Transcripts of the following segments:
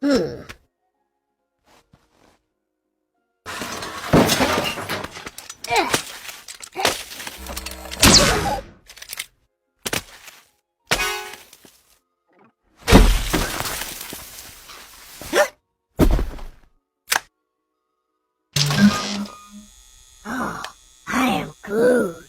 I am Groot.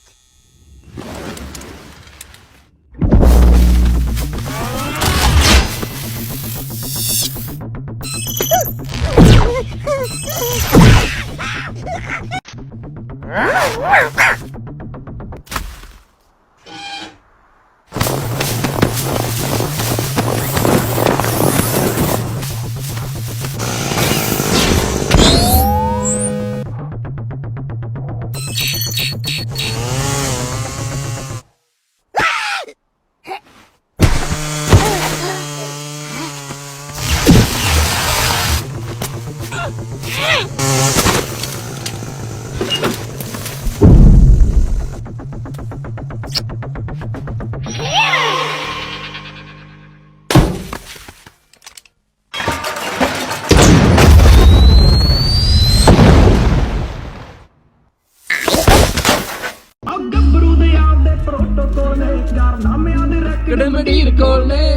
ਮੰਡੀਰ ਕੋਲ ਨੇ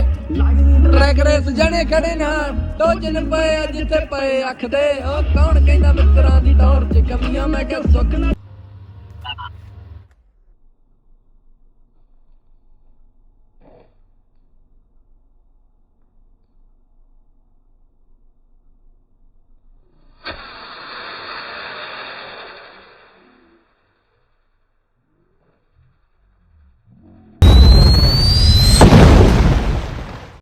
track race ਜਣੇ ਖੜੇ ਨਾ ਟੋਜਨ ਪਏ ਜਿੱਥੇ ਪਏ ਅੱਖ ਦੇ ਉਹ ਕੌਣ ਕਹਿੰਦਾ ਮਿੱਤਰਾਂ ਦੀ ਦੌੜ ਚ ਕਮੀਆਂ ਮੈਂ ਕਿਹਾ ਸੁੱਖ ਨਾ